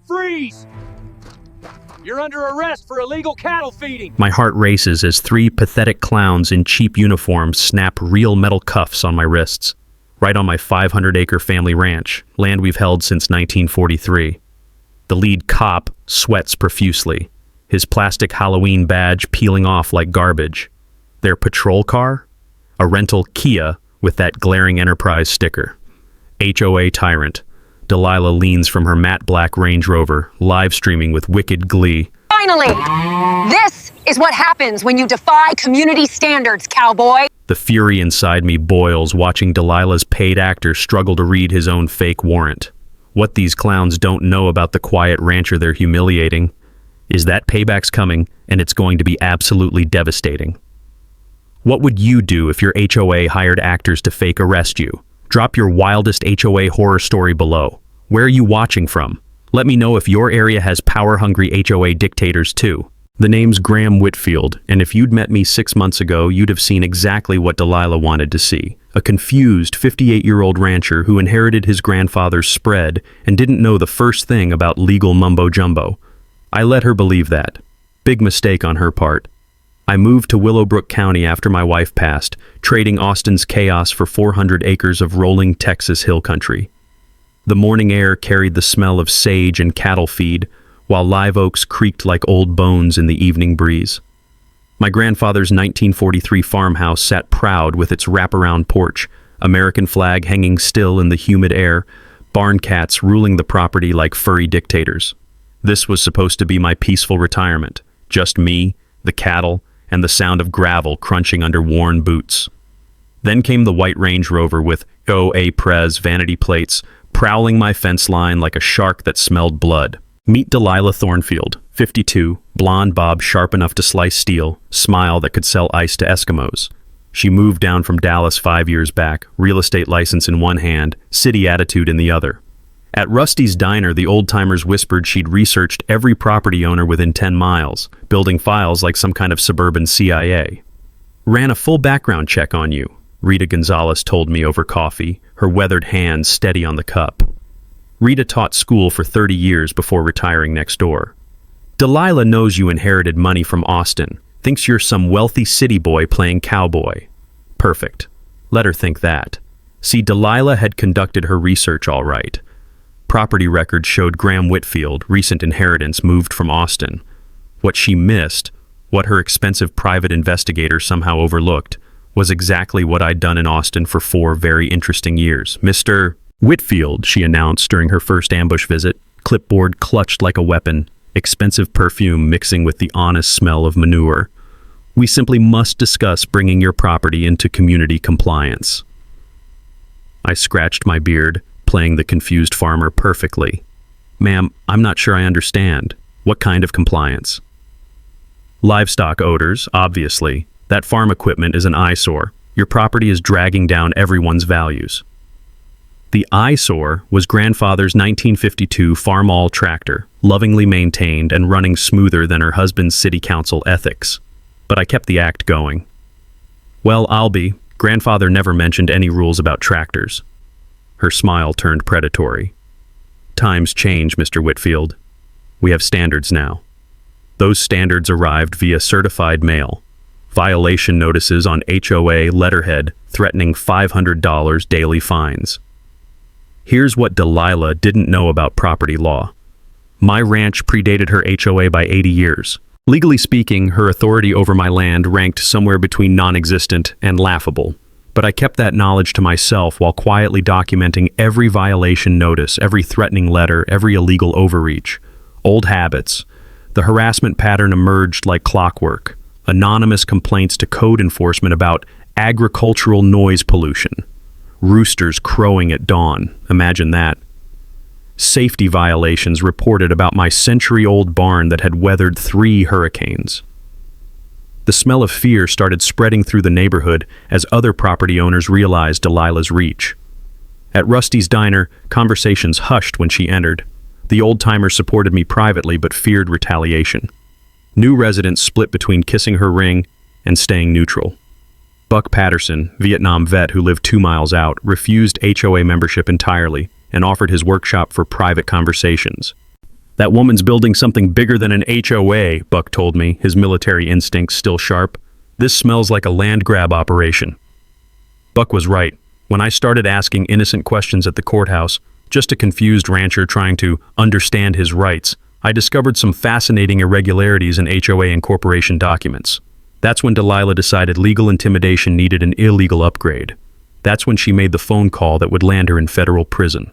Freeze! You're under arrest for illegal cattle feeding. My heart races as three pathetic clowns in cheap uniforms snap real metal cuffs on my wrists, right on my 500-acre family ranch, land we've held since 1943. The lead cop sweats profusely, his plastic Halloween badge peeling off like garbage. Their patrol car? A rental Kia with that glaring Enterprise sticker. HOA Tyrant. Delilah leans from her matte black Range Rover, live streaming with wicked glee. Finally! This is what happens when you defy community standards, cowboy! The fury inside me boils watching Delilah's paid actor struggle to read his own fake warrant. What these clowns don't know about the quiet rancher they're humiliating is that payback's coming, and it's going to be absolutely devastating. What would you do if your HOA hired actors to fake arrest you? Drop your wildest HOA horror story below. Where are you watching from? Let me know if your area has power-hungry HOA dictators too. The name's Graham Whitfield, and if you'd met me 6 months ago, you'd have seen exactly what Delilah wanted to see. A confused 58-year-old rancher who inherited his grandfather's spread and didn't know the first thing about legal mumbo-jumbo. I let her believe that. Big mistake on her part. I moved to Willowbrook County after my wife passed, trading Austin's chaos for 400 acres of rolling Texas hill country. The morning air carried the smell of sage and cattle feed, while live oaks creaked like old bones in the evening breeze. My grandfather's 1943 farmhouse sat proud with its wraparound porch, American flag hanging still in the humid air, barn cats ruling the property like furry dictators. This was supposed to be my peaceful retirement, just me, the cattle, and the sound of gravel crunching under worn boots. Then came the white Range Rover with HOA Prez vanity plates, prowling my fence line like a shark that smelled blood. Meet Delilah Thornfield, 52, blonde bob sharp enough to slice steel, smile that could sell ice to Eskimos. She moved down from Dallas 5 years back, real estate license in one hand, city attitude in the other. At Rusty's Diner, the old-timers whispered she'd researched every property owner within 10 miles, building files like some kind of suburban CIA. Ran a full background check on you, Rita Gonzalez told me over coffee, her weathered hands steady on the cup. Rita taught school for 30 years before retiring next door. Delilah knows you inherited money from Austin, thinks you're some wealthy city boy playing cowboy. Perfect. Let her think that. See, Delilah had conducted her research all right. Property records showed Graham Whitfield, recent inheritance, moved from Austin. What she missed, what her expensive private investigator somehow overlooked, was exactly what I'd done in Austin for 4 very interesting years. Mr. Whitfield, she announced during her first ambush visit, clipboard clutched like a weapon, expensive perfume mixing with the honest smell of manure. We simply must discuss bringing your property into community compliance. I scratched my beard, playing the confused farmer perfectly. Ma'am, I'm not sure I understand. What kind of compliance? Livestock odors, obviously. That farm equipment is an eyesore. Your property is dragging down everyone's values. The eyesore was grandfather's 1952 Farmall tractor, lovingly maintained and running smoother than her husband's city council ethics. But I kept the act going. Well, grandfather never mentioned any rules about tractors. Her smile turned predatory. Times change, Mr. Whitfield. We have standards now. Those standards arrived via certified mail. Violation notices on HOA letterhead threatening $500 daily fines. Here's what Delilah didn't know about property law. My ranch predated her HOA by 80 years. Legally speaking, her authority over my land ranked somewhere between non-existent and laughable. But I kept that knowledge to myself while quietly documenting every violation notice, every threatening letter, every illegal overreach. Old habits. The harassment pattern emerged like clockwork. Anonymous complaints to code enforcement about agricultural noise pollution. Roosters crowing at dawn. Imagine that. Safety violations reported about my century-old barn that had weathered 3 hurricanes. The smell of fear started spreading through the neighborhood as other property owners realized Delilah's reach. At Rusty's Diner, conversations hushed when she entered. The old-timer supported me privately but feared retaliation. New residents split between kissing her ring and staying neutral. Buck Patterson, Vietnam vet who lived 2 miles out, refused HOA membership entirely and offered his workshop for private conversations. That woman's building something bigger than an HOA, Buck told me, his military instincts still sharp. This smells like a land grab operation. Buck was right. When I started asking innocent questions at the courthouse, just a confused rancher trying to understand his rights, I discovered some fascinating irregularities in HOA and corporation documents. That's when Delilah decided legal intimidation needed an illegal upgrade. That's when she made the phone call that would land her in federal prison.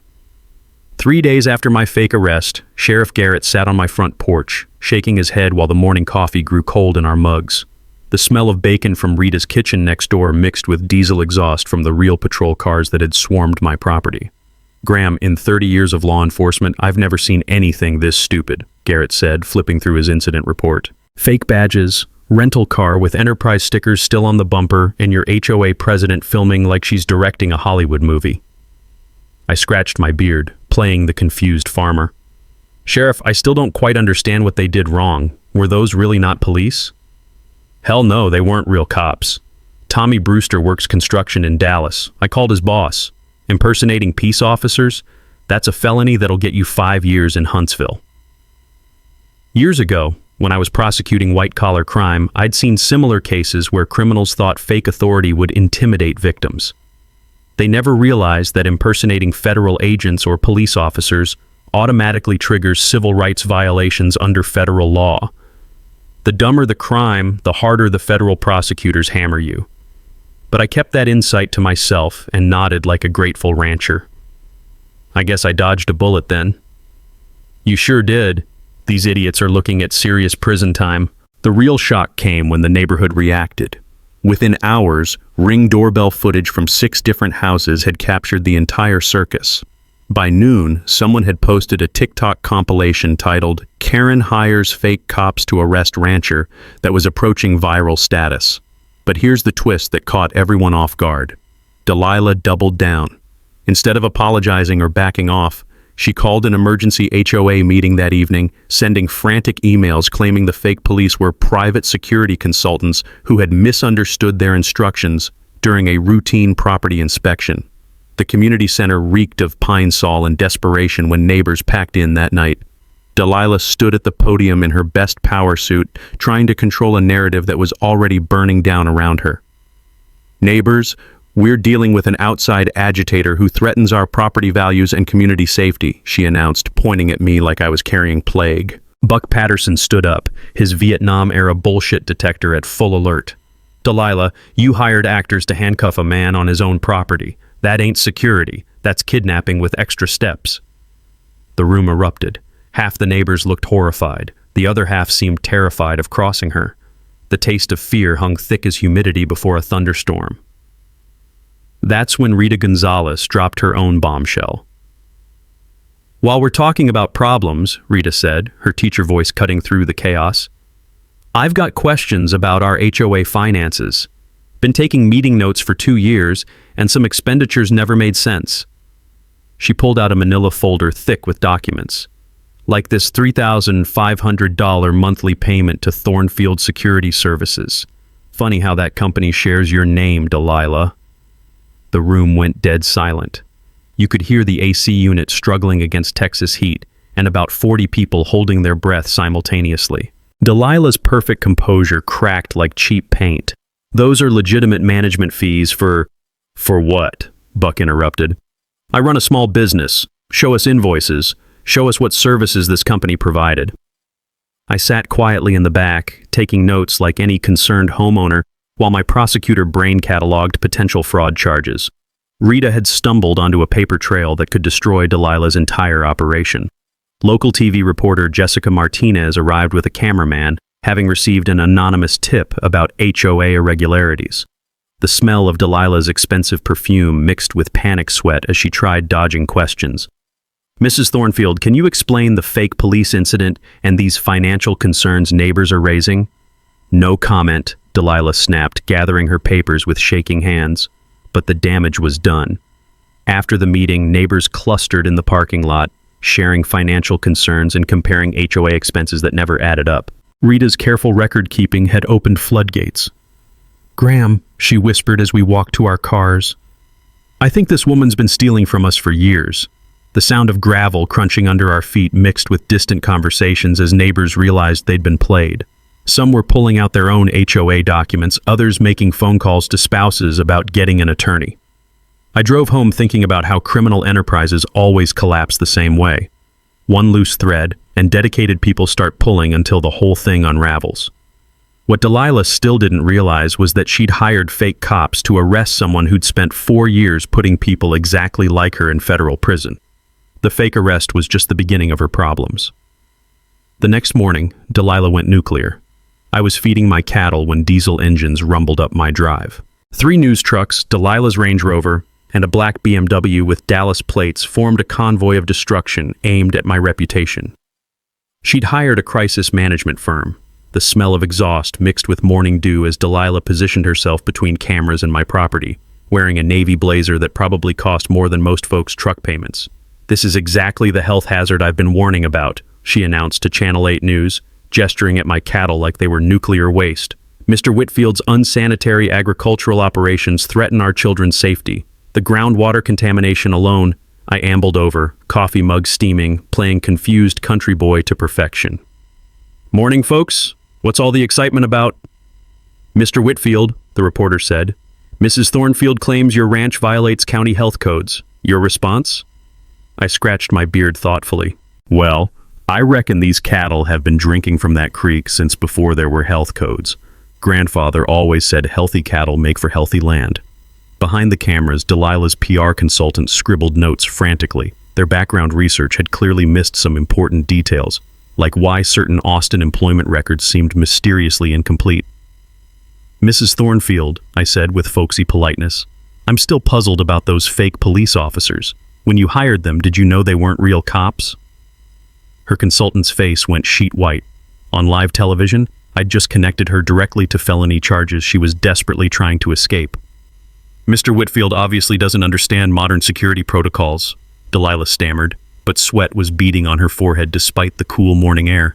3 days after my fake arrest, Sheriff Garrett sat on my front porch, shaking his head while the morning coffee grew cold in our mugs. The smell of bacon from Rita's kitchen next door mixed with diesel exhaust from the real patrol cars that had swarmed my property. Graham, in 30 years of law enforcement, I've never seen anything this stupid, Garrett said, flipping through his incident report. Fake badges, rental car with Enterprise stickers still on the bumper, and your HOA president filming like she's directing a Hollywood movie. I scratched my beard, playing the confused farmer. Sheriff, I still don't quite understand what they did wrong. Were those really not police? Hell no, they weren't real cops. Tommy Brewster works construction in Dallas. I called his boss. Impersonating peace officers? That's a felony that'll get you 5 years in Huntsville. Years ago, when I was prosecuting white-collar crime, I'd seen similar cases where criminals thought fake authority would intimidate victims. They never realized that impersonating federal agents or police officers automatically triggers civil rights violations under federal law. The dumber the crime, the harder the federal prosecutors hammer you. But I kept that insight to myself and nodded like a grateful rancher. I guess I dodged a bullet then. You sure did. These idiots are looking at serious prison time. The real shock came when the neighborhood reacted. Within hours, Ring doorbell footage from 6 different houses had captured the entire circus. By noon, someone had posted a TikTok compilation titled "Karen Hires Fake Cops to Arrest Rancher" that was approaching viral status. But here's the twist that caught everyone off guard. Delilah doubled down. Instead of apologizing or backing off, she called an emergency HOA meeting that evening, sending frantic emails claiming the fake police were private security consultants who had misunderstood their instructions during a routine property inspection. The community center reeked of pine sol and desperation when neighbors packed in that night. Delilah stood at the podium in her best power suit, trying to control a narrative that was already burning down around her. Neighbors, we're dealing with an outside agitator who threatens our property values and community safety, she announced, pointing at me like I was carrying plague. Buck Patterson stood up, his Vietnam-era bullshit detector at full alert. Delilah, you hired actors to handcuff a man on his own property. That ain't security. That's kidnapping with extra steps. The room erupted. Half the neighbors looked horrified. The other half seemed terrified of crossing her. The taste of fear hung thick as humidity before a thunderstorm. That's when Rita Gonzalez dropped her own bombshell. While we're talking about problems, Rita said, her teacher voice cutting through the chaos, I've got questions about our HOA finances. Been taking meeting notes for 2 years, and some expenditures never made sense. She pulled out a manila folder thick with documents. Like this $3,500 monthly payment to Thornfield Security Services. Funny how that company shares your name, Delilah. The room went dead silent. You could hear the AC unit struggling against Texas heat, and about 40 people holding their breath simultaneously. Delilah's perfect composure cracked like cheap paint. Those are legitimate management fees for what? Buck interrupted. I run a small business. Show us invoices. Show us what services this company provided. I sat quietly in the back, taking notes like any concerned homeowner, while my prosecutor brain cataloged potential fraud charges. Rita had stumbled onto a paper trail that could destroy Delilah's entire operation. Local TV reporter Jessica Martinez arrived with a cameraman, having received an anonymous tip about HOA irregularities. The smell of Delilah's expensive perfume mixed with panic sweat as she tried dodging questions. Mrs. Thornfield, can you explain the fake police incident and these financial concerns neighbors are raising? No comment, Delilah snapped, gathering her papers with shaking hands. But the damage was done. After the meeting, neighbors clustered in the parking lot, sharing financial concerns and comparing HOA expenses that never added up. Rita's careful record-keeping had opened floodgates. Graham, she whispered as we walked to our cars, I think this woman's been stealing from us for years. The sound of gravel crunching under our feet mixed with distant conversations as neighbors realized they'd been played. Some were pulling out their own HOA documents, others making phone calls to spouses about getting an attorney. I drove home thinking about how criminal enterprises always collapse the same way. One loose thread, and dedicated people start pulling until the whole thing unravels. What Delilah still didn't realize was that she'd hired fake cops to arrest someone who'd spent 4 years putting people exactly like her in federal prison. The fake arrest was just the beginning of her problems. The next morning, Delilah went nuclear. I was feeding my cattle when diesel engines rumbled up my drive. 3 news trucks, Delilah's Range Rover, and a black BMW with Dallas plates formed a convoy of destruction aimed at my reputation. She'd hired a crisis management firm. The smell of exhaust mixed with morning dew as Delilah positioned herself between cameras and my property, wearing a navy blazer that probably cost more than most folks' truck payments. "This is exactly the health hazard I've been warning about," she announced to Channel 8 News, gesturing at my cattle like they were nuclear waste. "Mr. Whitfield's unsanitary agricultural operations threaten our children's safety. The groundwater contamination alone," I ambled over, coffee mug steaming, playing confused country boy to perfection. "Morning, folks. What's all the excitement about?" "Mr. Whitfield," the reporter said, "Mrs. Thornfield claims your ranch violates county health codes. Your response?" I scratched my beard thoughtfully. "Well, I reckon these cattle have been drinking from that creek since before there were health codes. Grandfather always said healthy cattle make for healthy land." Behind the cameras, Delilah's PR consultant scribbled notes frantically. Their background research had clearly missed some important details, like why certain Austin employment records seemed mysteriously incomplete. "Mrs. Thornfield," I said with folksy politeness, "I'm still puzzled about those fake police officers. When you hired them, did you know they weren't real cops?" Her consultant's face went sheet white. On live television, I'd just connected her directly to felony charges she was desperately trying to escape. "Mr. Whitfield obviously doesn't understand modern security protocols," Delilah stammered, but sweat was beading on her forehead despite the cool morning air.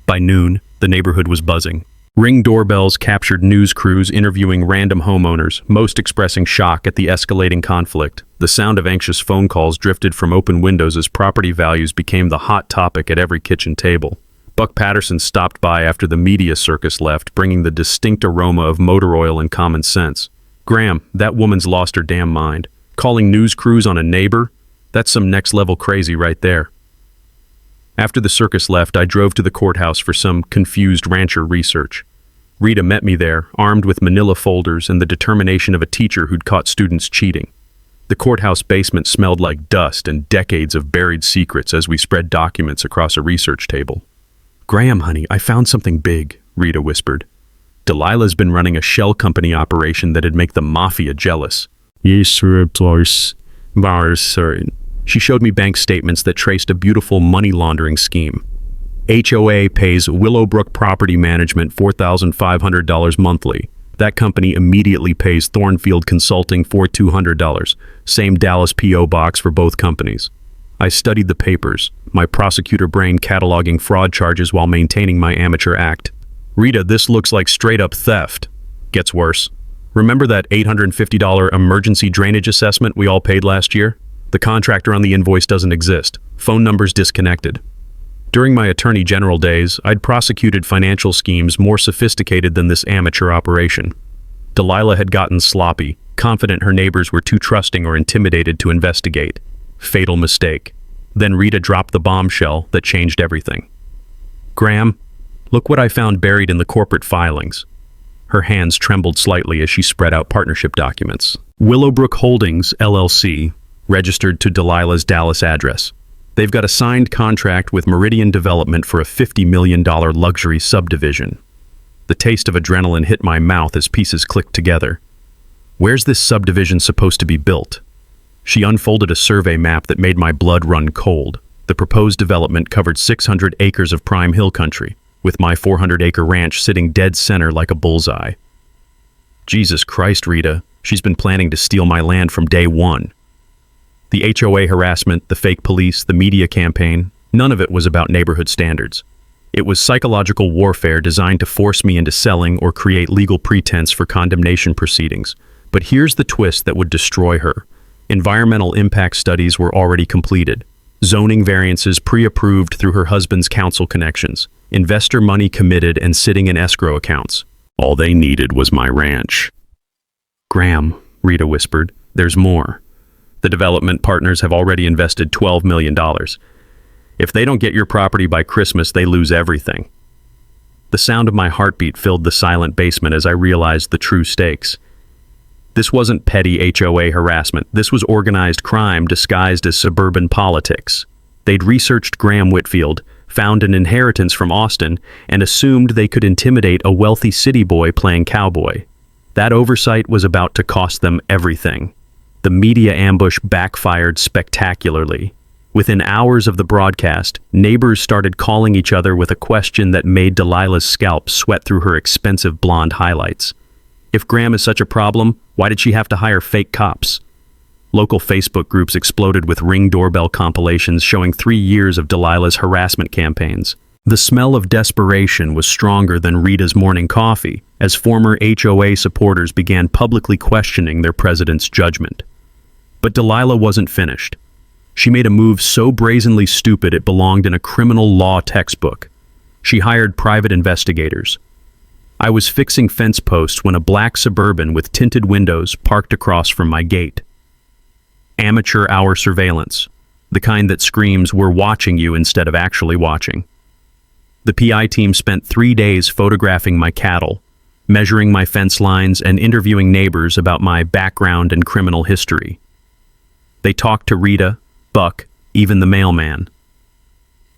By noon, the neighborhood was buzzing. Ring doorbells captured news crews interviewing random homeowners, most expressing shock at the escalating conflict. The sound of anxious phone calls drifted from open windows as property values became the hot topic at every kitchen table. Buck Patterson stopped by after the media circus left, bringing the distinct aroma of motor oil and common sense. "Graham, that woman's lost her damn mind. Calling news crews on a neighbor? That's some next-level crazy right there." After the circus left, I drove to the courthouse for some confused rancher research. Rita met me there, armed with manila folders and the determination of a teacher who'd caught students cheating. The courthouse basement smelled like dust and decades of buried secrets as we spread documents across a research table. "Graham, honey, I found something big," Rita whispered. "Delilah's been running a shell company operation that'd make the mafia jealous." "Yes, sir. She showed me bank statements that traced a beautiful money laundering scheme. HOA pays Willowbrook Property Management $4,500 monthly. That company immediately pays Thornfield Consulting $200. Same Dallas P.O. box for both companies. I studied the papers, my prosecutor brain cataloging fraud charges while maintaining my amateur act. "Rita, this looks like straight-up theft." "Gets worse. Remember that $850 emergency drainage assessment we all paid last year? The contractor on the invoice doesn't exist. Phone numbers disconnected." During my attorney general days, I'd prosecuted financial schemes more sophisticated than this amateur operation. Delilah had gotten sloppy, confident her neighbors were too trusting or intimidated to investigate. Fatal mistake. Then Rita dropped the bombshell that changed everything. "Graham, look what I found buried in the corporate filings." Her hands trembled slightly as she spread out partnership documents. "Willowbrook Holdings, LLC, registered to Delilah's Dallas address. They've got a signed contract with Meridian Development for a $50 million luxury subdivision." The taste of adrenaline hit my mouth as pieces clicked together. "Where's this subdivision supposed to be built?" She unfolded a survey map that made my blood run cold. The proposed development covered 600 acres of prime hill country, with my 400-acre ranch sitting dead center like a bullseye. Jesus Christ, Rita, she's been planning to steal my land from day one. The HOA harassment, the fake police, the media campaign, none of it was about neighborhood standards. It was psychological warfare designed to force me into selling or create legal pretense for condemnation proceedings. But here's the twist that would destroy her. Environmental impact studies were already completed. Zoning variances pre-approved through her husband's council connections. Investor money committed and sitting in escrow accounts. All they needed was my ranch. Graham, Rita whispered, there's more. The development partners have already invested $12 million. If they don't get your property by Christmas, they lose everything. The sound of my heartbeat filled the silent basement as I realized the true stakes. This wasn't petty HOA harassment. This was organized crime disguised as suburban politics. They'd researched Graham Whitfield, found an inheritance from Austin, and assumed they could intimidate a wealthy city boy playing cowboy. That oversight was about to cost them everything. The media ambush backfired spectacularly. Within hours of the broadcast, neighbors started calling each other with a question that made Delilah's scalp sweat through her expensive blonde highlights. If Graham is such a problem, why did she have to hire fake cops? Local Facebook groups exploded with Ring doorbell compilations showing 3 years of Delilah's harassment campaigns. The smell of desperation was stronger than Rita's morning coffee as former HOA supporters began publicly questioning their president's judgment. But Delilah wasn't finished. She made a move so brazenly stupid it belonged in a criminal law textbook. She hired private investigators. I was fixing fence posts when a black Suburban with tinted windows parked across from my gate. Amateur hour surveillance, the kind that screams, "We're watching you," instead of actually watching. The PI team spent 3 days photographing my cattle, measuring my fence lines, and interviewing neighbors about my background and criminal history. They talked to Rita, Buck, even the mailman.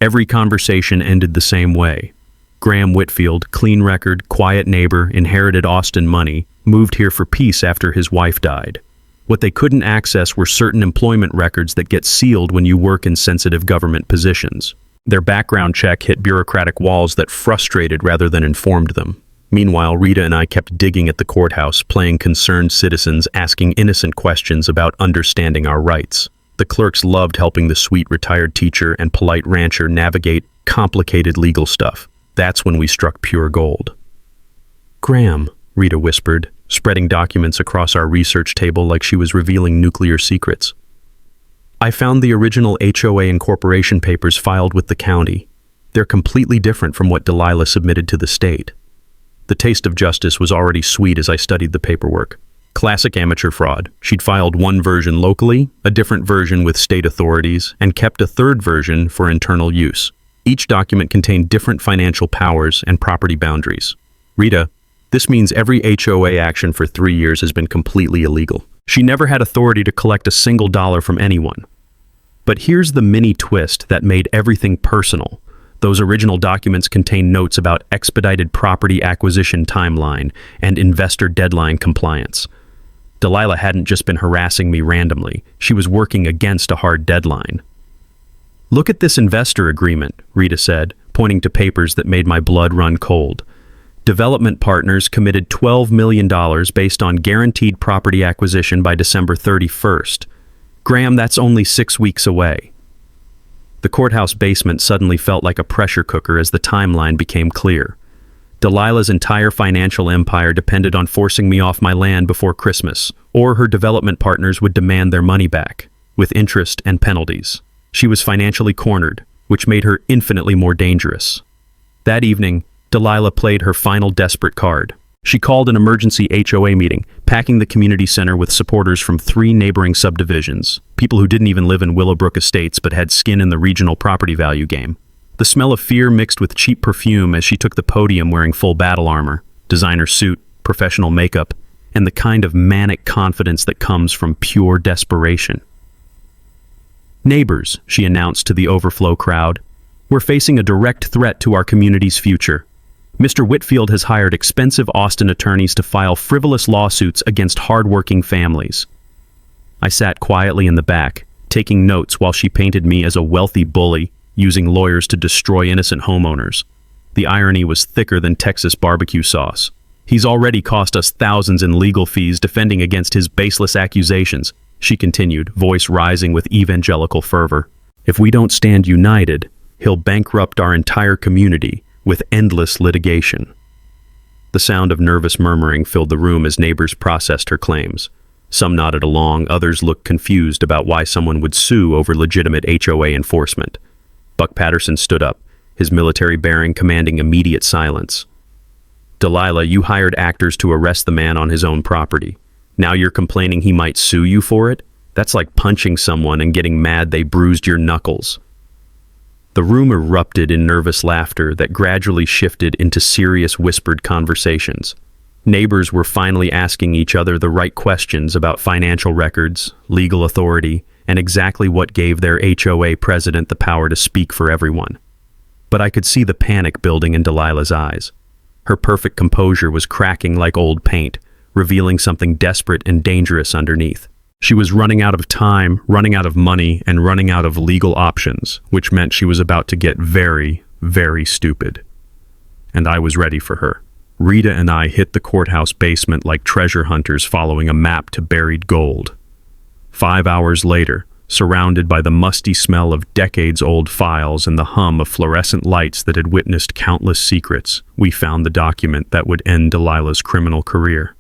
Every conversation ended the same way. Graham Whitfield, clean record, quiet neighbor, inherited Austin money, moved here for peace after his wife died. What they couldn't access were certain employment records that get sealed when you work in sensitive government positions. Their background check hit bureaucratic walls that frustrated rather than informed them. Meanwhile, Rita and I kept digging at the courthouse, playing concerned citizens, asking innocent questions about understanding our rights. The clerks loved helping the sweet retired teacher and polite rancher navigate complicated legal stuff. That's when we struck pure gold. "Graham," Rita whispered, spreading documents across our research table like she was revealing nuclear secrets. "I found the original HOA incorporation papers filed with the county. They're completely different from what Delilah submitted to the state." The taste of justice was already sweet as I studied the paperwork. Classic amateur fraud. She'd filed one version locally, a different version with state authorities, and kept a third version for internal use. Each document contained different financial powers and property boundaries. "Rita, this means every HOA action for 3 years has been completely illegal. She never had authority to collect a single dollar from anyone." But here's the mini twist that made everything personal. Those original documents contain notes about expedited property acquisition timeline and investor deadline compliance. Delilah hadn't just been harassing me randomly. She was working against a hard deadline. "Look at this investor agreement," Rita said, pointing to papers that made my blood run cold. Development partners committed $12 million based on guaranteed property acquisition by December 31st. Graham, that's only 6 weeks away. The courthouse basement suddenly felt like a pressure cooker as the timeline became clear. Delilah's entire financial empire depended on forcing me off my land before Christmas, or her development partners would demand their money back, with interest and penalties. She was financially cornered, which made her infinitely more dangerous. That evening, Delilah played her final desperate card. She called an emergency HOA meeting, packing the community center with supporters from 3 neighboring subdivisions, people who didn't even live in Willowbrook Estates but had skin in the regional property value game. The smell of fear mixed with cheap perfume as she took the podium wearing full battle armor, designer suit, professional makeup, and the kind of manic confidence that comes from pure desperation. "Neighbors," she announced to the overflow crowd, "we're facing a direct threat to our community's future. Mr. Whitfield has hired expensive Austin attorneys to file frivolous lawsuits against hard-working families." I sat quietly in the back, taking notes while she painted me as a wealthy bully, using lawyers to destroy innocent homeowners. The irony was thicker than Texas barbecue sauce. "He's already cost us thousands in legal fees defending against his baseless accusations," she continued, voice rising with evangelical fervor. "If we don't stand united, he'll bankrupt our entire community with endless litigation." The sound of nervous murmuring filled the room as neighbors processed her claims. Some nodded along, others looked confused about why someone would sue over legitimate HOA enforcement. Buck Patterson stood up, his military bearing commanding immediate silence. Delilah, you hired actors to arrest the man on his own property. Now you're complaining he might sue you for it? That's like punching someone and getting mad they bruised your knuckles. The room erupted in nervous laughter that gradually shifted into serious whispered conversations. Neighbors were finally asking each other the right questions about financial records, legal authority, and exactly what gave their HOA president the power to speak for everyone. But I could see the panic building in Delilah's eyes. Her perfect composure was cracking like old paint, revealing something desperate and dangerous underneath. She was running out of time, running out of money, and running out of legal options, which meant she was about to get very, very stupid. And I was ready for her. Rita and I hit the courthouse basement like treasure hunters following a map to buried gold. 5 hours later, surrounded by the musty smell of decades-old files and the hum of fluorescent lights that had witnessed countless secrets, we found the document that would end Delilah's criminal career.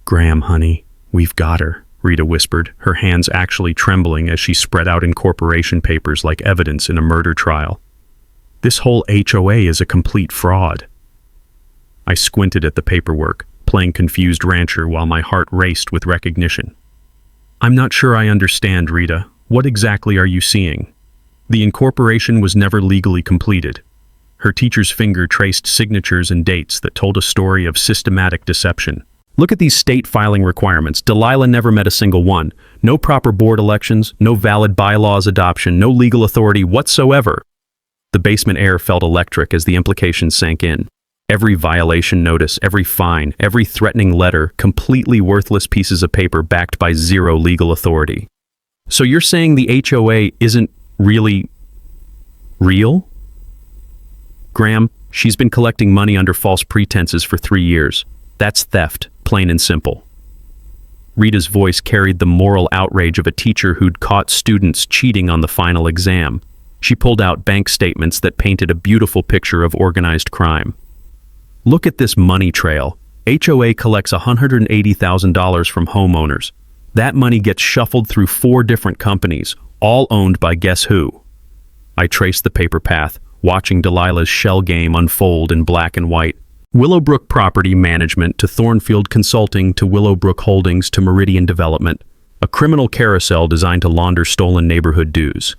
"Graham, honey, we've got her," Rita whispered, her hands actually trembling as she spread out incorporation papers like evidence in a murder trial. "This whole HOA is a complete fraud." I squinted at the paperwork, playing confused rancher while my heart raced with recognition. "I'm not sure I understand, Rita. What exactly are you seeing?" The incorporation was never legally completed. Her teacher's finger traced signatures and dates that told a story of systematic deception. "Look at these state filing requirements. Delilah never met a single one. No proper board elections, no valid bylaws adoption, no legal authority whatsoever." The basement air felt electric as the implications sank in. Every violation notice, every fine, every threatening letter, completely worthless pieces of paper backed by zero legal authority. "So you're saying the HOA isn't really real?" "Graham, she's been collecting money under false pretenses for 3 years. That's theft, plain and simple." Rita's voice carried the moral outrage of a teacher who'd caught students cheating on the final exam. She pulled out bank statements that painted a beautiful picture of organized crime. "Look at this money trail. HOA collects $180,000 from homeowners. That money gets shuffled through 4 different companies, all owned by guess who?" I traced the paper path, watching Delilah's shell game unfold in black and white. Willowbrook Property Management to Thornfield Consulting to Willowbrook Holdings to Meridian Development. A criminal carousel designed to launder stolen neighborhood dues.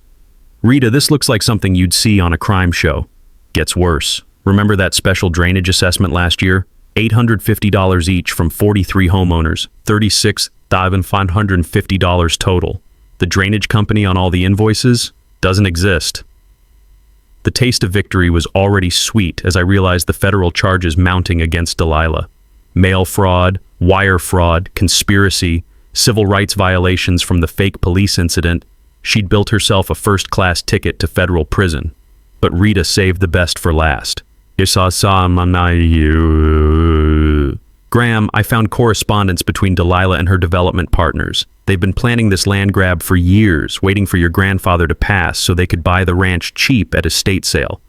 "Rita, this looks like something you'd see on a crime show." Gets worse. Remember that special drainage assessment last year? $850 each from 43 homeowners, $36,550 total. The drainage company on all the invoices doesn't exist. The taste of victory was already sweet as I realized the federal charges mounting against Delilah. Mail fraud, wire fraud, conspiracy, civil rights violations from the fake police incident. She'd built herself a first-class ticket to federal prison. But Rita saved the best for last. "Graham, I found correspondence between Delilah and her development partners. They've been planning this land grab for years, waiting for your grandfather to pass so they could buy the ranch cheap at estate sale."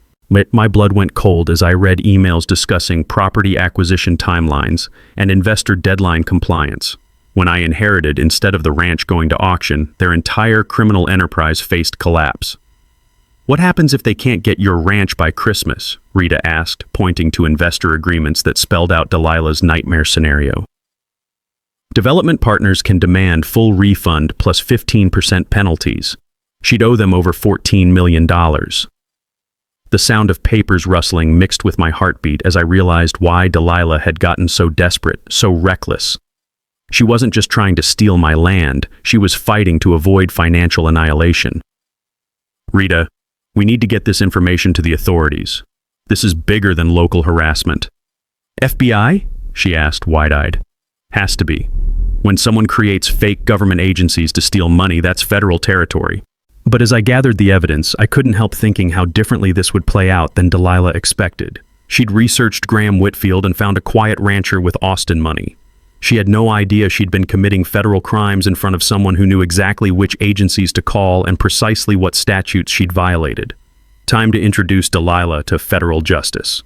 My blood went cold as I read emails discussing property acquisition timelines and investor deadline compliance. When I inherited, instead of the ranch going to auction, their entire criminal enterprise faced collapse. "What happens if they can't get your ranch by Christmas?" Rita asked, pointing to investor agreements that spelled out Delilah's nightmare scenario. "Development partners can demand full refund plus 15% penalties. She'd owe them over $14 million. The sound of papers rustling mixed with my heartbeat as I realized why Delilah had gotten so desperate, so reckless. She wasn't just trying to steal my land, she was fighting to avoid financial annihilation. "Rita, we need to get this information to the authorities. This is bigger than local harassment." "FBI?" she asked, wide-eyed. "Has to be. When someone creates fake government agencies to steal money, that's federal territory." But as I gathered the evidence, I couldn't help thinking how differently this would play out than Delilah expected. She'd researched Graham Whitfield and found a quiet rancher with Austin money. She had no idea she'd been committing federal crimes in front of someone who knew exactly which agencies to call and precisely what statutes she'd violated. Time to introduce Delilah to federal justice.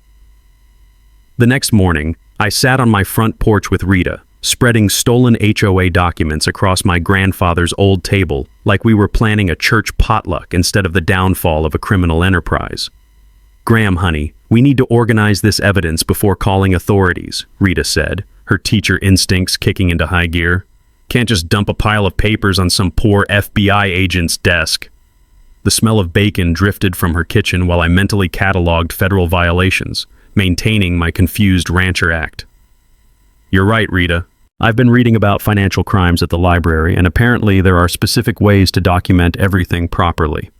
The next morning, I sat on my front porch with Rita, spreading stolen HOA documents across my grandfather's old table like we were planning a church potluck instead of the downfall of a criminal enterprise. "Graham, honey, we need to organize this evidence before calling authorities," Rita said, her teacher instincts kicking into high gear. "Can't just dump a pile of papers on some poor FBI agent's desk." The smell of bacon drifted from her kitchen while I mentally cataloged federal violations, maintaining my confused rancher act. "You're right, Rita. I've been reading about financial crimes at the library, and apparently there are specific ways to document everything properly.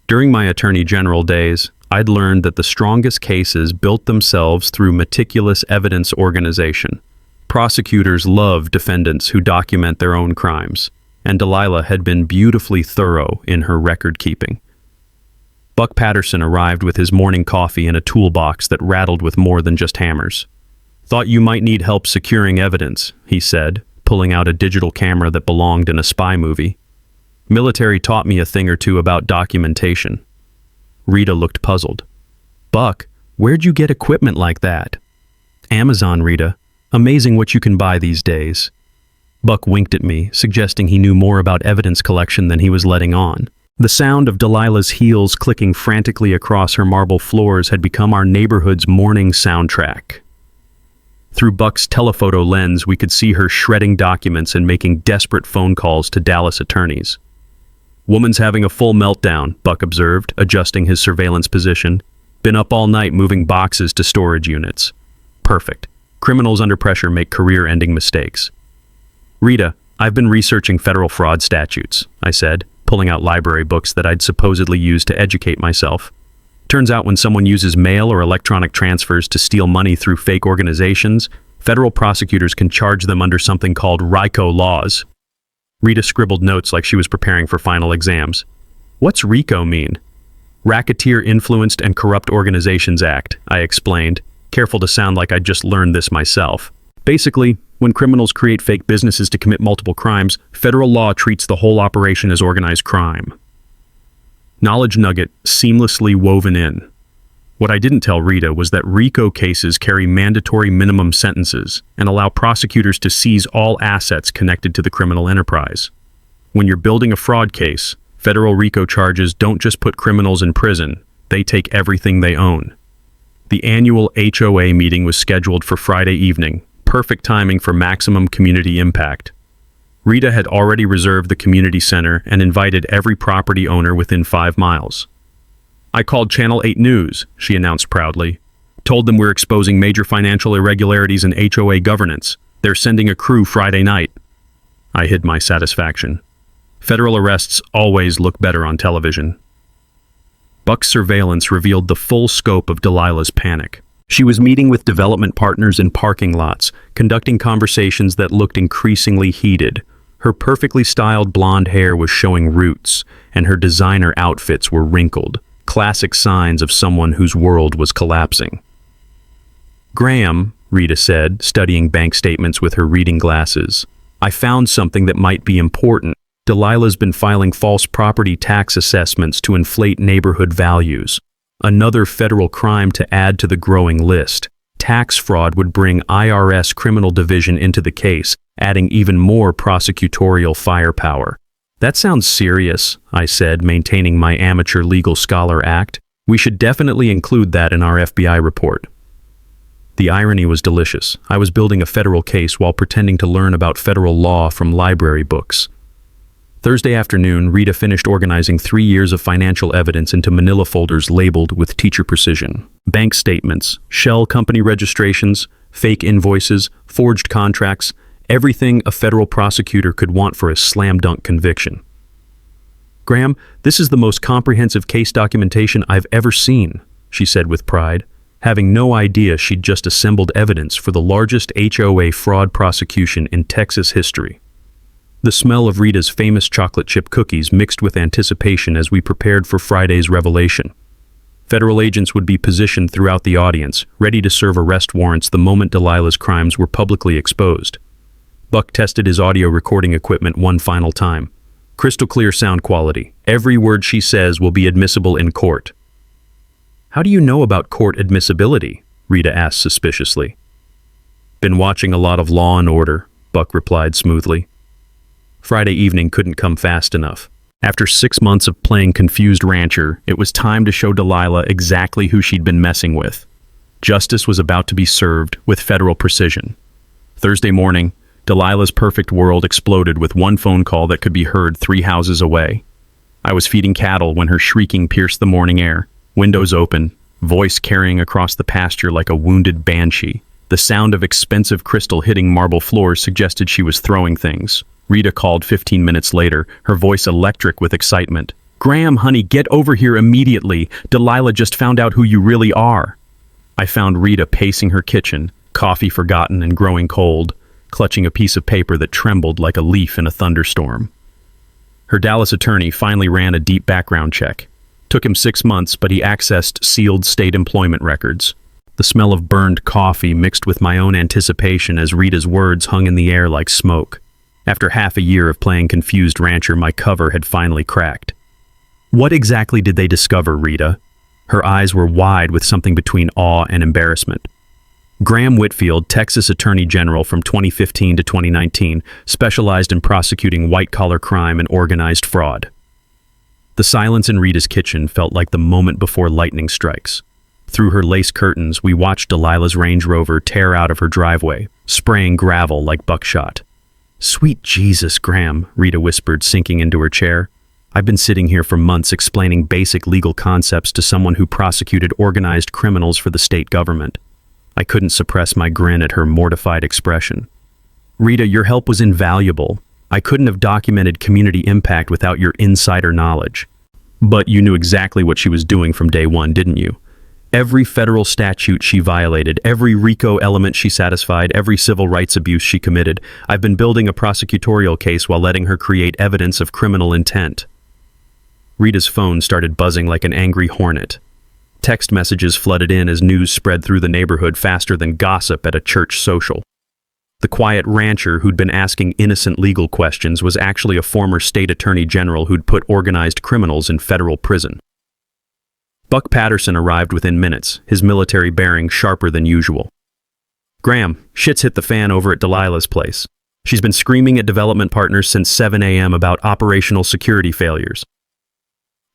During my Attorney General days, I'd learned that the strongest cases built themselves through meticulous evidence organization. Prosecutors love defendants who document their own crimes, and Delilah had been beautifully thorough in her record-keeping. Buck Patterson arrived with his morning coffee and a toolbox that rattled with more than just hammers. "Thought you might need help securing evidence," he said, pulling out a digital camera that belonged in a spy movie. "Military taught me a thing or two about documentation." Rita looked puzzled. "Buck, where'd you get equipment like that?" "Amazon, Rita. Amazing what you can buy these days." Buck winked at me, suggesting he knew more about evidence collection than he was letting on. The sound of Delilah's heels clicking frantically across her marble floors had become our neighborhood's morning soundtrack. Through Buck's telephoto lens, we could see her shredding documents and making desperate phone calls to Dallas attorneys. "Woman's having a full meltdown," Buck observed, adjusting his surveillance position. "Been up all night moving boxes to storage units." "Perfect. Criminals under pressure make career-ending mistakes." "Rita, I've been researching federal fraud statutes," I said, pulling out library books that I'd supposedly used to educate myself. "Turns out when someone uses mail or electronic transfers to steal money through fake organizations, federal prosecutors can charge them under something called RICO laws." Rita scribbled notes like she was preparing for final exams. "What's RICO mean?" "Racketeer Influenced and Corrupt Organizations Act," I explained, careful to sound like I'd just learned this myself. "Basically, when criminals create fake businesses to commit multiple crimes, federal law treats the whole operation as organized crime." Knowledge nugget seamlessly woven in. What I didn't tell Rita was that RICO cases carry mandatory minimum sentences and allow prosecutors to seize all assets connected to the criminal enterprise. When you're building a fraud case, federal RICO charges don't just put criminals in prison, they take everything they own. The annual HOA meeting was scheduled for Friday evening, perfect timing for maximum community impact. Rita had already reserved the community center and invited every property owner within 5 miles. "I called Channel 8 News," she announced proudly. "Told them we're exposing major financial irregularities in HOA governance. They're sending a crew Friday night." I hid my satisfaction. Federal arrests always look better on television. Buck's surveillance revealed the full scope of Delilah's panic. She was meeting with development partners in parking lots, conducting conversations that looked increasingly heated. Her perfectly styled blonde hair was showing roots, and her designer outfits were wrinkled, classic signs of someone whose world was collapsing. "Graham," Rita said, studying bank statements with her reading glasses, "I found something that might be important. Delilah's been filing false property tax assessments to inflate neighborhood values. Another federal crime to add to the growing list. Tax fraud would bring IRS Criminal Division into the case, adding even more prosecutorial firepower." "That sounds serious," I said, maintaining my amateur legal scholar act. "We should definitely include that in our FBI report." The irony was delicious. I was building a federal case while pretending to learn about federal law from library books. Thursday afternoon, Rita finished organizing 3 years of financial evidence into manila folders labeled with teacher precision. Bank statements, shell company registrations, fake invoices, forged contracts, everything a federal prosecutor could want for a slam-dunk conviction. "Graham, this is the most comprehensive case documentation I've ever seen," she said with pride, having no idea she'd just assembled evidence for the largest HOA fraud prosecution in Texas history. The smell of Rita's famous chocolate chip cookies mixed with anticipation as we prepared for Friday's revelation. Federal agents would be positioned throughout the audience, ready to serve arrest warrants the moment Delilah's crimes were publicly exposed. Buck tested his audio recording equipment one final time. Crystal clear sound quality. Every word she says will be admissible in court. "How do you know about court admissibility?" Rita asked suspiciously. "Been watching a lot of Law and Order," Buck replied smoothly. Friday evening couldn't come fast enough. After 6 months of playing confused rancher, it was time to show Delilah exactly who she'd been messing with. Justice was about to be served with federal precision. Thursday morning, Delilah's perfect world exploded with one phone call that could be heard 3 houses away. I was feeding cattle when her shrieking pierced the morning air, windows open, voice carrying across the pasture like a wounded banshee. The sound of expensive crystal hitting marble floors suggested she was throwing things. Rita called 15 minutes later, her voice electric with excitement. "Graham, honey, get over here immediately. Delilah just found out who you really are." I found Rita pacing her kitchen, coffee forgotten and growing cold, clutching a piece of paper that trembled like a leaf in a thunderstorm. Her Dallas attorney finally ran a deep background check. Took him 6 months, but he accessed sealed state employment records. The smell of burned coffee mixed with my own anticipation as Rita's words hung in the air like smoke. After half a year of playing confused rancher, my cover had finally cracked. "What exactly did they discover, Rita?" Her eyes were wide with something between awe and embarrassment. Graham Whitfield, Texas Attorney General from 2015 to 2019, specialized in prosecuting white-collar crime and organized fraud. The silence in Rita's kitchen felt like the moment before lightning strikes. Through her lace curtains, we watched Delilah's Range Rover tear out of her driveway, spraying gravel like buckshot. "Sweet Jesus, Graham," Rita whispered, sinking into her chair. "I've been sitting here for months explaining basic legal concepts to someone who prosecuted organized criminals for the state government." I couldn't suppress my grin at her mortified expression. "Rita, your help was invaluable. I couldn't have documented community impact without your insider knowledge. But you knew exactly what she was doing from day one, didn't you? Every federal statute she violated, every RICO element she satisfied, every civil rights abuse she committed. I've been building a prosecutorial case while letting her create evidence of criminal intent." Rita's phone started buzzing like an angry hornet. Text messages flooded in as news spread through the neighborhood faster than gossip at a church social. The quiet rancher who'd been asking innocent legal questions was actually a former state attorney general who'd put organized criminals in federal prison. Buck Patterson arrived within minutes, his military bearing sharper than usual. "Graham, shit's hit the fan over at Delilah's place. She's been screaming at development partners since 7 a.m. about operational security failures."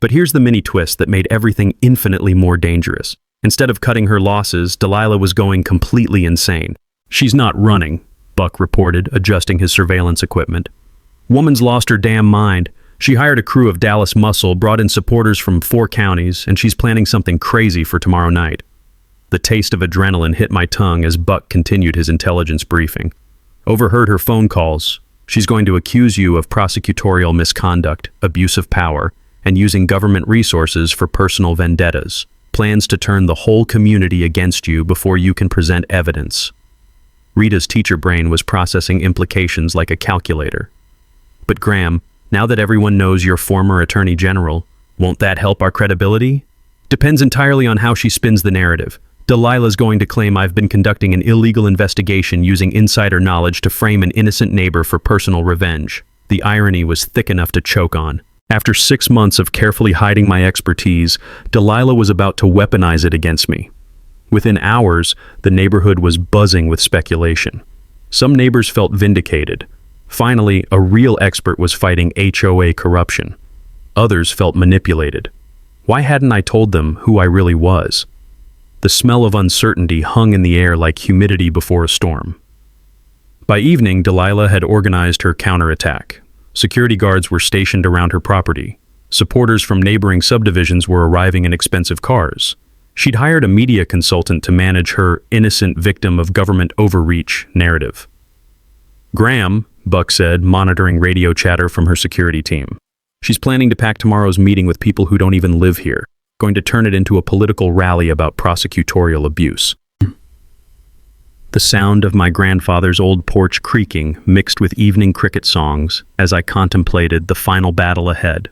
But here's the mini twist that made everything infinitely more dangerous. Instead of cutting her losses, Delilah was going completely insane. "She's not running," Buck reported, adjusting his surveillance equipment. "Woman's lost her damn mind. She hired a crew of Dallas muscle, brought in supporters from 4 counties, and she's planning something crazy for tomorrow night." The taste of adrenaline hit my tongue as Buck continued his intelligence briefing. "Overheard her phone calls. She's going to accuse you of prosecutorial misconduct, abuse of power, and using government resources for personal vendettas. Plans to turn the whole community against you before you can present evidence." Rita's teacher brain was processing implications like a calculator. "But Graham, now that everyone knows you're former attorney general, won't that help our credibility?" "Depends entirely on how she spins the narrative. Delilah's going to claim I've been conducting an illegal investigation using insider knowledge to frame an innocent neighbor for personal revenge." The irony was thick enough to choke on. After 6 months of carefully hiding my expertise, Delilah was about to weaponize it against me. Within hours, the neighborhood was buzzing with speculation. Some neighbors felt vindicated. Finally, a real expert was fighting HOA corruption. Others felt manipulated. Why hadn't I told them who I really was? The smell of uncertainty hung in the air like humidity before a storm. By evening, Delilah had organized her counterattack. Security guards were stationed around her property. Supporters from neighboring subdivisions were arriving in expensive cars. She'd hired a media consultant to manage her innocent victim of government overreach narrative. "Graham," Buck said, monitoring radio chatter from her security team. "She's planning to pack tomorrow's meeting with people who don't even live here, going to turn it into a political rally about prosecutorial abuse." The sound of my grandfather's old porch creaking mixed with evening cricket songs as I contemplated the final battle ahead.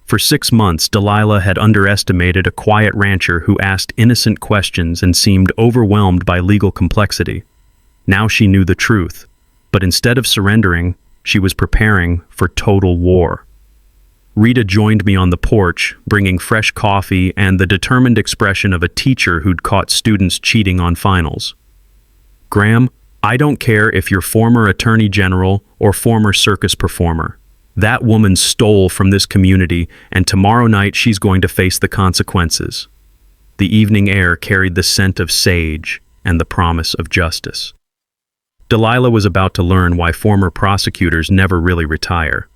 For 6 months, Delilah had underestimated a quiet rancher who asked innocent questions and seemed overwhelmed by legal complexity. Now she knew the truth, but instead of surrendering, she was preparing for total war. Rita joined me on the porch, bringing fresh coffee and the determined expression of a teacher who'd caught students cheating on finals. "Graham, I don't care if you're former attorney general or former circus performer. That woman stole from this community, and tomorrow night she's going to face the consequences. The evening air carried the scent of sage and the promise of justice. Delilah was about to learn why former prosecutors never really retire.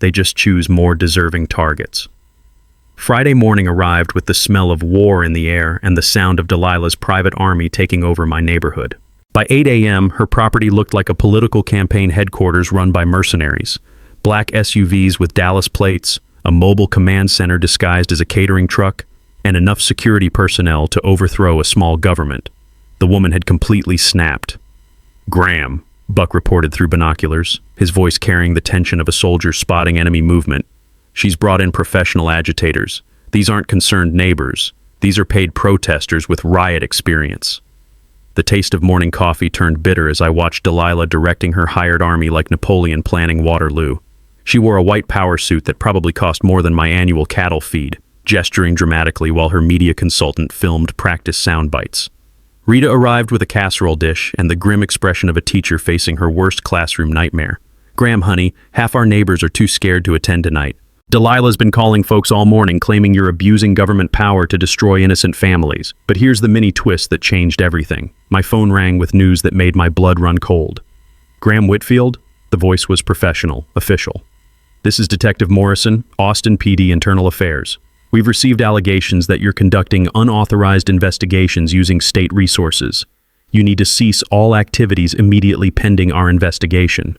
They just choose more deserving targets. Friday morning arrived with the smell of war in the air and the sound of Delilah's private army taking over my neighborhood. By 8 a.m., her property looked like a political campaign headquarters run by mercenaries. Black SUVs with Dallas plates, a mobile command center disguised as a catering truck, and enough security personnel to overthrow a small government. The woman had completely snapped. "Graham," Buck reported through binoculars, his voice carrying the tension of a soldier spotting enemy movement. "She's brought in professional agitators. These aren't concerned neighbors. These are paid protesters with riot experience." The taste of morning coffee turned bitter as I watched Delilah directing her hired army like Napoleon planning Waterloo. She wore a white power suit that probably cost more than my annual cattle feed, gesturing dramatically while her media consultant filmed practice sound bites. Rita arrived with a casserole dish and the grim expression of a teacher facing her worst classroom nightmare. "Graham, honey, half our neighbors are too scared to attend tonight. Delilah's been calling folks all morning claiming you're abusing government power to destroy innocent families. But here's the mini twist that changed everything." My phone rang with news that made my blood run cold. "Graham Whitfield?" The voice was professional, official. "This is Detective Morrison, Austin PD Internal Affairs. We've received allegations that you're conducting unauthorized investigations using state resources. You need to cease all activities immediately pending our investigation."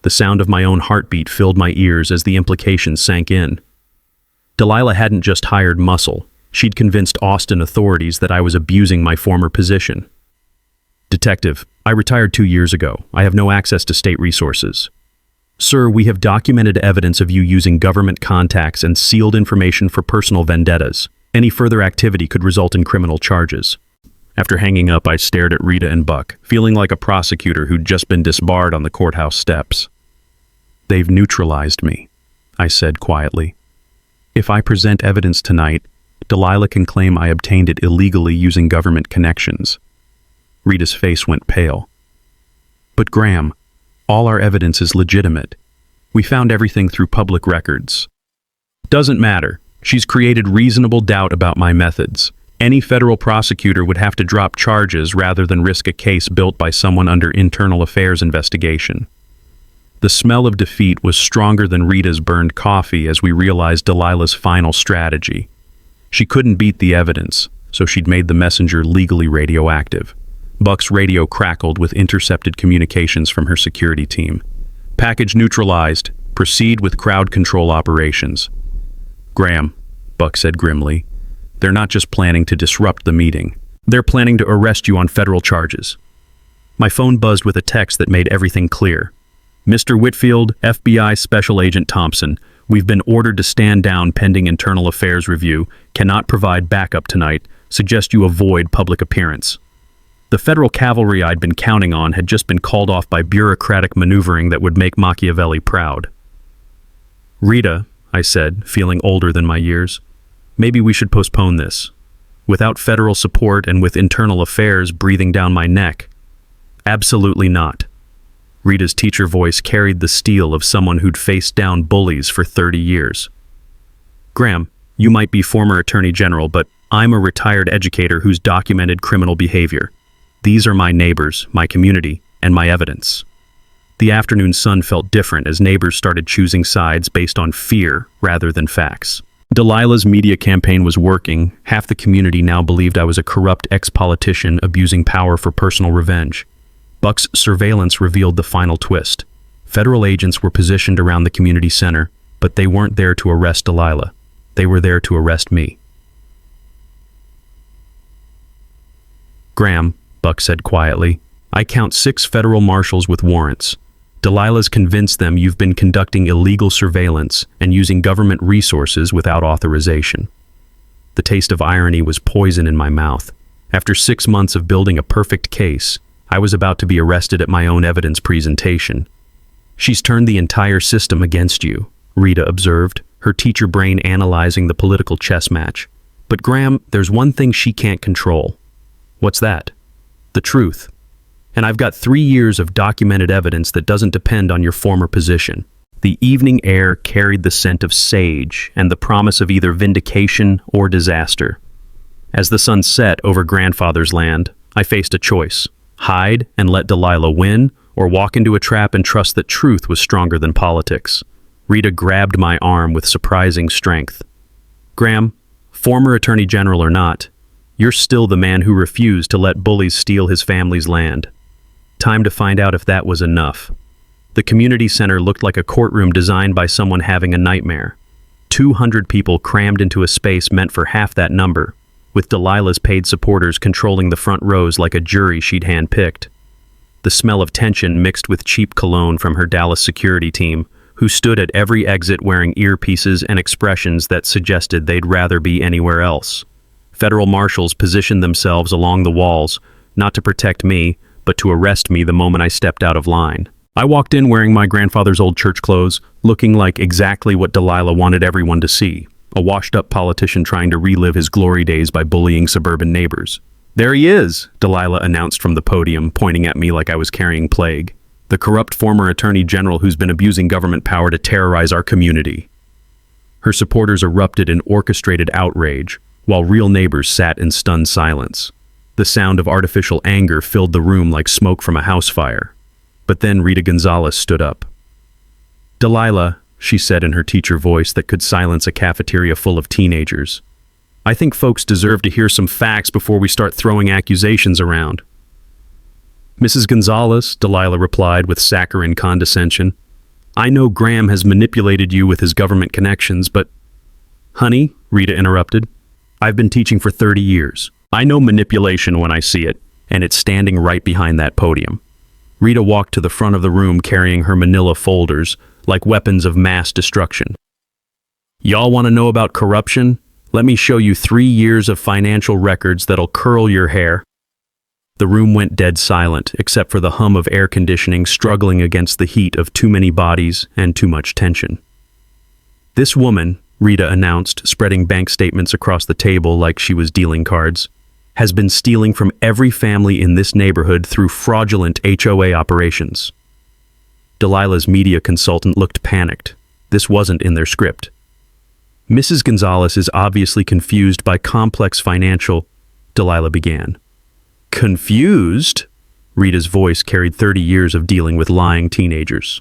The sound of my own heartbeat filled my ears as the implications sank in. Delilah hadn't just hired muscle. She'd convinced Austin authorities that I was abusing my former position. "Detective, I retired 2 years ago. I have no access to state resources." "Sir, we have documented evidence of you using government contacts and sealed information for personal vendettas. Any further activity could result in criminal charges." After hanging up, I stared at Rita and Buck, feeling like a prosecutor who'd just been disbarred on the courthouse steps. "They've neutralized me," I said quietly. "If I present evidence tonight, Delilah can claim I obtained it illegally using government connections." Rita's face went pale. "But Graham, all our evidence is legitimate. We found everything through public records." "Doesn't matter. She's created reasonable doubt about my methods. Any federal prosecutor would have to drop charges rather than risk a case built by someone under internal affairs investigation." The smell of defeat was stronger than Rita's burned coffee as we realized Delilah's final strategy. She couldn't beat the evidence, so she'd made the messenger legally radioactive. Buck's radio crackled with intercepted communications from her security team. "Package neutralized. Proceed with crowd control operations." "Graham," Buck said grimly, "they're not just planning to disrupt the meeting. They're planning to arrest you on federal charges." My phone buzzed with a text that made everything clear. "Mr. Whitfield, FBI Special Agent Thompson, we've been ordered to stand down pending internal affairs review, cannot provide backup tonight, suggest you avoid public appearance." The federal cavalry I'd been counting on had just been called off by bureaucratic maneuvering that would make Machiavelli proud. "Rita," I said, feeling older than my years, "maybe we should postpone this. Without federal support and with internal affairs breathing down my neck." "Absolutely not." Rita's teacher voice carried the steel of someone who'd faced down bullies for 30 years. "Graham, you might be former attorney general, but I'm a retired educator who's documented criminal behavior. These are my neighbors, my community, and my evidence." The afternoon sun felt different as neighbors started choosing sides based on fear rather than facts. Delilah's media campaign was working. Half the community now believed I was a corrupt ex-politician abusing power for personal revenge. Buck's surveillance revealed the final twist. Federal agents were positioned around the community center, but they weren't there to arrest Delilah. They were there to arrest me. "Graham," Buck said quietly, "I count 6 federal marshals with warrants. Delilah's convinced them you've been conducting illegal surveillance and using government resources without authorization." The taste of irony was poison in my mouth. After 6 months of building a perfect case, I was about to be arrested at my own evidence presentation. "She's turned the entire system against you," Rita observed, her teacher brain analyzing the political chess match. "But Graham, there's one thing she can't control." "What's that?" "The truth. And I've got 3 years of documented evidence that doesn't depend on your former position. The evening air carried the scent of sage and the promise of either vindication or disaster. As the sun set over grandfather's land, I faced a choice: hide and let Delilah win, or walk into a trap and trust that truth was stronger than politics. Rita grabbed my arm with surprising strength. Graham, former Attorney General or not, you're still the man who refused to let bullies steal his family's land. Time to find out if that was enough. The community center looked like a courtroom designed by someone having a nightmare. 200 people crammed into a space meant for half that number, with Delilah's paid supporters controlling the front rows like a jury she'd handpicked. The smell of tension mixed with cheap cologne from her Dallas security team, who stood at every exit wearing earpieces and expressions that suggested they'd rather be anywhere else. Federal marshals positioned themselves along the walls, not to protect me, but to arrest me the moment I stepped out of line. I walked in wearing my grandfather's old church clothes, looking like exactly what Delilah wanted everyone to see: a washed-up politician trying to relive his glory days by bullying suburban neighbors. "There he is," Delilah announced from the podium, pointing at me like I was carrying plague. "The corrupt former attorney general who's been abusing government power to terrorize our community." Her supporters erupted in orchestrated outrage, while real neighbors sat in stunned silence. The sound of artificial anger filled the room like smoke from a house fire. But then Rita Gonzalez stood up. "Delilah," she said in her teacher voice that could silence a cafeteria full of teenagers, "I think folks deserve to hear some facts before we start throwing accusations around." "Mrs. Gonzalez," Delilah replied with saccharine condescension, "I know Graham has manipulated you with his government connections, but—" "Honey," Rita interrupted, "I've been teaching for 30 years. I know manipulation when I see it, and it's standing right behind that podium." Rita walked to the front of the room carrying her manila folders, like weapons of mass destruction. "Y'all want to know about corruption? Let me show you 3 years of financial records that'll curl your hair." The room went dead silent, except for the hum of air conditioning struggling against the heat of too many bodies and too much tension. "This woman," Rita announced, spreading bank statements across the table like she was dealing cards, "has been stealing from every family in this neighborhood through fraudulent HOA operations." Delilah's media consultant looked panicked. This wasn't in their script. "Mrs. Gonzalez is obviously confused by complex financial," Delilah began. "Confused?" Rita's voice carried 30 years of dealing with lying teenagers.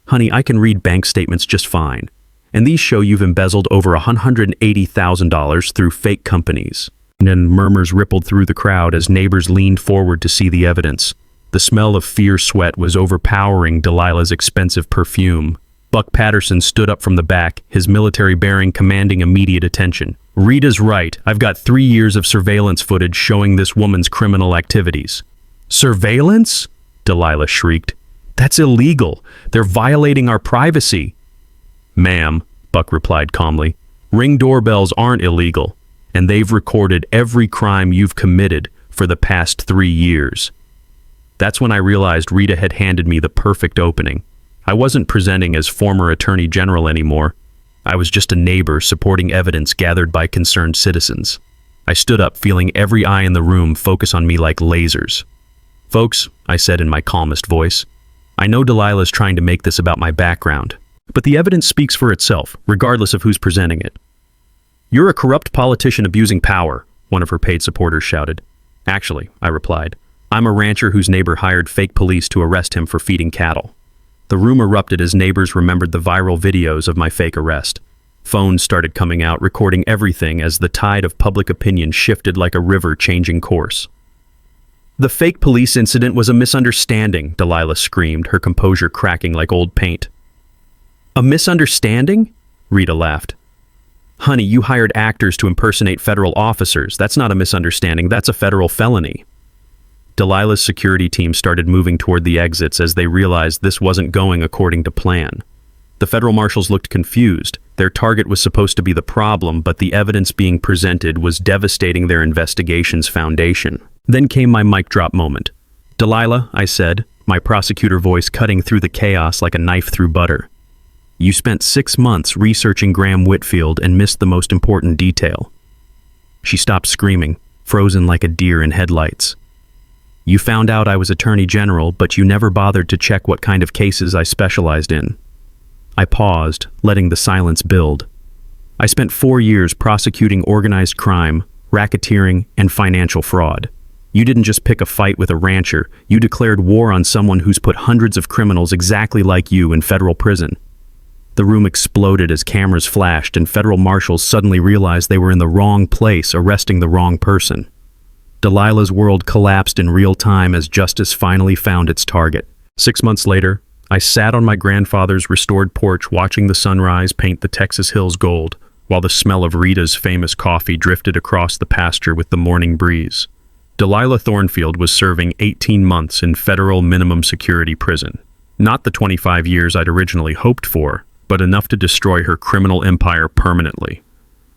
"Honey, I can read bank statements just fine, and these show you've embezzled over $180,000 through fake companies." And murmurs rippled through the crowd as neighbors leaned forward to see the evidence. The smell of fierce sweat was overpowering Delilah's expensive perfume. Buck Patterson stood up from the back, his military bearing commanding immediate attention. "Rita's right. I've got 3 years of surveillance footage showing this woman's criminal activities." "Surveillance?" Delilah shrieked. "That's illegal. They're violating our privacy." "Ma'am," Buck replied calmly, "Ring doorbells aren't illegal, and they've recorded every crime you've committed for the past 3 years. That's when I realized Rita had handed me the perfect opening. I wasn't presenting as former Attorney General anymore. I was just a neighbor supporting evidence gathered by concerned citizens. I stood up, feeling every eye in the room focus on me like lasers. "Folks," I said in my calmest voice, "I know Delilah's trying to make this about my background, but the evidence speaks for itself, regardless of who's presenting it." "You're a corrupt politician abusing power," one of her paid supporters shouted. "Actually," I replied, "I'm a rancher whose neighbor hired fake police to arrest him for feeding cattle." The room erupted as neighbors remembered the viral videos of my fake arrest. Phones started coming out, recording everything as the tide of public opinion shifted like a river changing course. "The fake police incident was a misunderstanding," Delilah screamed, her composure cracking like old paint. "A misunderstanding?" Rita laughed. "Honey, you hired actors to impersonate federal officers. That's not a misunderstanding, that's a federal felony." Delilah's security team started moving toward the exits as they realized this wasn't going according to plan. The federal marshals looked confused. Their target was supposed to be the problem, but the evidence being presented was devastating their investigation's foundation. Then came my mic drop moment. "Delilah," I said, my prosecutor voice cutting through the chaos like a knife through butter, "you spent 6 months researching Graham Whitfield and missed the most important detail." She stopped screaming, frozen like a deer in headlights. You found out I was Attorney General, but you never bothered to check what kind of cases I specialized in. I paused, letting the silence build. I spent 4 years prosecuting organized crime, racketeering, and financial fraud. You didn't just pick a fight with a rancher, you declared war on someone who's put hundreds of criminals exactly like you in federal prison. The room exploded as cameras flashed and federal marshals suddenly realized they were in the wrong place, arresting the wrong person. Delilah's world collapsed in real time as justice finally found its target. 6 months later, I sat on my grandfather's restored porch watching the sunrise paint the Texas hills gold, while the smell of Rita's famous coffee drifted across the pasture with the morning breeze. Delilah Thornfield was serving 18 months in federal minimum security prison. Not the 25 years I'd originally hoped for, but enough to destroy her criminal empire permanently.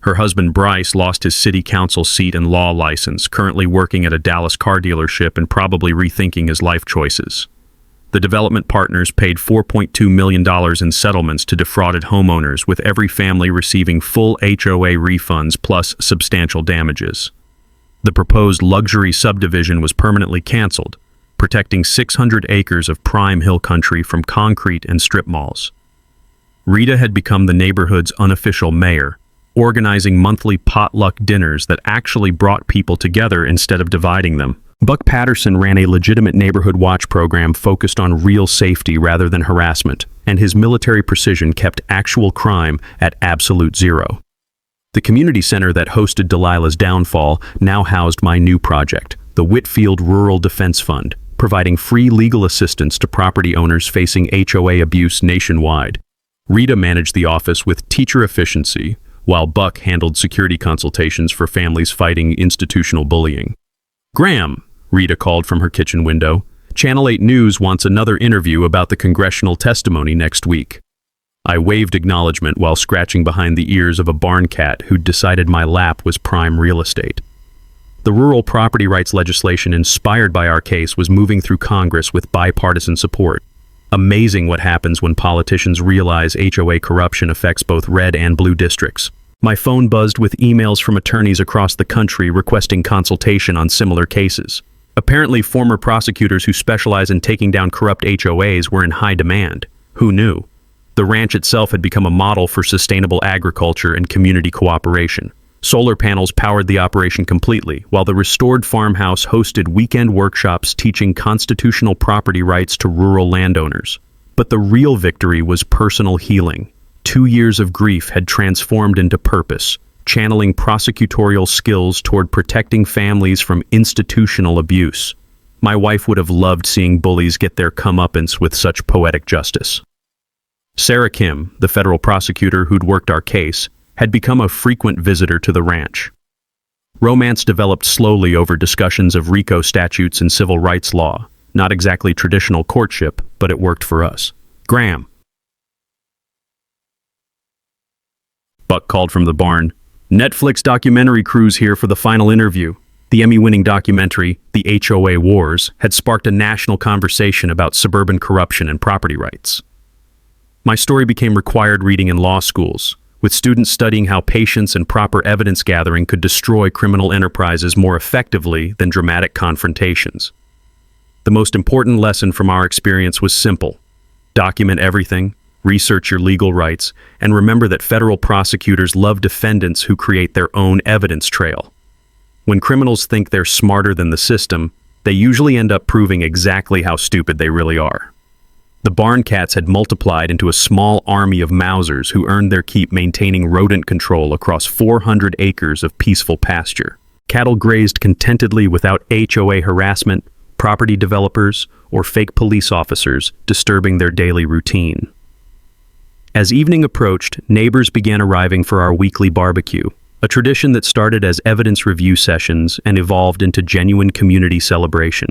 Her husband Bryce lost his city council seat and law license, currently working at a Dallas car dealership and probably rethinking his life choices. The development partners paid $4.2 million in settlements to defrauded homeowners, with every family receiving full HOA refunds plus substantial damages. The proposed luxury subdivision was permanently canceled, protecting 600 acres of prime hill country from concrete and strip malls. Rita had become the neighborhood's unofficial mayor, organizing monthly potluck dinners that actually brought people together instead of dividing them. Buck Patterson ran a legitimate neighborhood watch program focused on real safety rather than harassment, and his military precision kept actual crime at absolute zero. The community center that hosted Delilah's downfall now housed my new project, the Whitfield Rural Defense Fund, providing free legal assistance to property owners facing HOA abuse nationwide. Rita managed the office with teacher efficiency, while Buck handled security consultations for families fighting institutional bullying. "Graham," Rita called from her kitchen window, "Channel 8 News wants another interview about the congressional testimony next week." I waved acknowledgement while scratching behind the ears of a barn cat who'd decided my lap was prime real estate. The rural property rights legislation inspired by our case was moving through Congress with bipartisan support. Amazing what happens when politicians realize HOA corruption affects both red and blue districts. My phone buzzed with emails from attorneys across the country requesting consultation on similar cases. Apparently, former prosecutors who specialize in taking down corrupt HOAs were in high demand. Who knew? The ranch itself had become a model for sustainable agriculture and community cooperation. Solar panels powered the operation completely, while the restored farmhouse hosted weekend workshops teaching constitutional property rights to rural landowners. But the real victory was personal healing. 2 years of grief had transformed into purpose, channeling prosecutorial skills toward protecting families from institutional abuse. My wife would have loved seeing bullies get their comeuppance with such poetic justice. Sarah Kim, the federal prosecutor who'd worked our case, had become a frequent visitor to the ranch. Romance developed slowly over discussions of RICO statutes and civil rights law. Not exactly traditional courtship, but it worked for us. "Graham," Buck called from the barn, "Netflix documentary crew's here for the final interview." The Emmy-winning documentary, The HOA Wars, had sparked a national conversation about suburban corruption and property rights. My story became required reading in law schools, with students studying how patience and proper evidence gathering could destroy criminal enterprises more effectively than dramatic confrontations. The most important lesson from our experience was simple: document everything, research your legal rights, and remember that federal prosecutors love defendants who create their own evidence trail. When criminals think they're smarter than the system, they usually end up proving exactly how stupid they really are. The barn cats had multiplied into a small army of Mausers who earned their keep maintaining rodent control across 400 acres of peaceful pasture. Cattle grazed contentedly without HOA harassment, property developers, or fake police officers disturbing their daily routine. As evening approached, neighbors began arriving for our weekly barbecue, a tradition that started as evidence review sessions and evolved into genuine community celebration.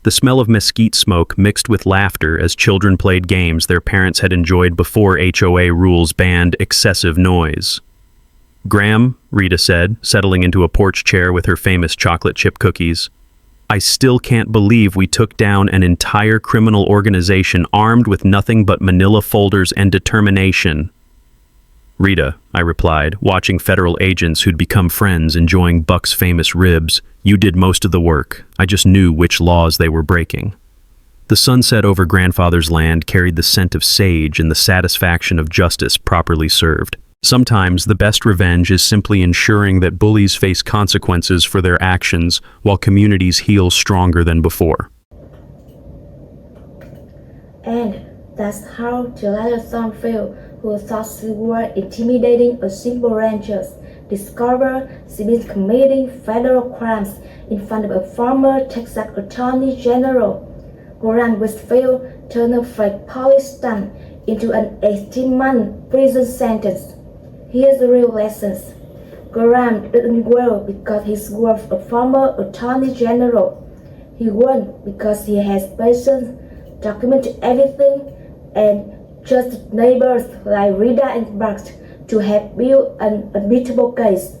The smell of mesquite smoke mixed with laughter as children played games their parents had enjoyed before HOA rules banned excessive noise. "Graham," Rita said, settling into a porch chair with her famous chocolate chip cookies, "I still can't believe we took down an entire criminal organization armed with nothing but manila folders and determination." Rita, I replied, watching federal agents who'd become friends enjoying Buck's famous ribs. You did most of the work. I just knew which laws they were breaking. The sunset over grandfather's land carried the scent of sage and the satisfaction of justice properly served. Sometimes the best revenge is simply ensuring that bullies face consequences for their actions while communities heal stronger than before. And that's how Delilah's son Phil, who thought she was intimidating a simple rancher, discovered she was committing federal crimes in front of a former Texas Attorney General. Graham with Phil turned a fake police stunt into an 18-month prison sentence. Here's the real lessons. Graham didn't grow because he was a former Attorney General. He won because he has patience, documented everything, and trusted neighbors like Rita and Buck to have built an unbeatable case.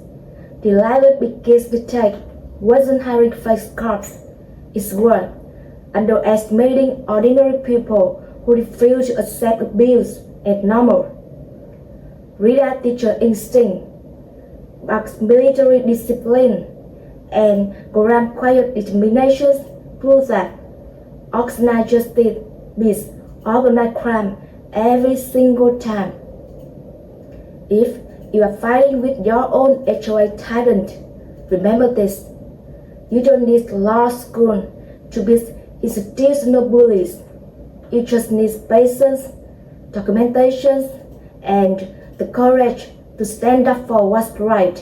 Delilah's biggest mistake wasn't hiring fake cops. It was underestimating ordinary people who refuse to accept abuse as normal. Rita teacher instinct, Buck's military discipline, and Graham's quiet determination prove that organized justice beats organized crime every single time. If you are fighting with your own HOA tyrant, remember this: you don't need law school to be institutional bullies. You just need patience, documentation, and the courage to stand up for what's right.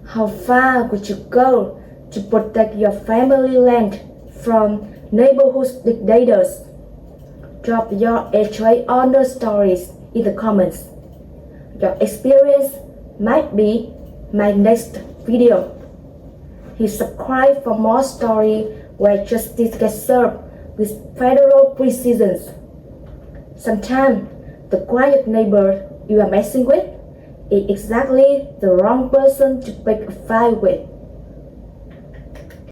How far would you go to protect your family land from neighborhood dictators? Drop your HOA owner stories in the comments. Your experience might be my next video. Hit subscribe for more stories where justice gets served with federal precision. Sometimes the quiet neighbor you are messing with is exactly the wrong person to pick a fight with.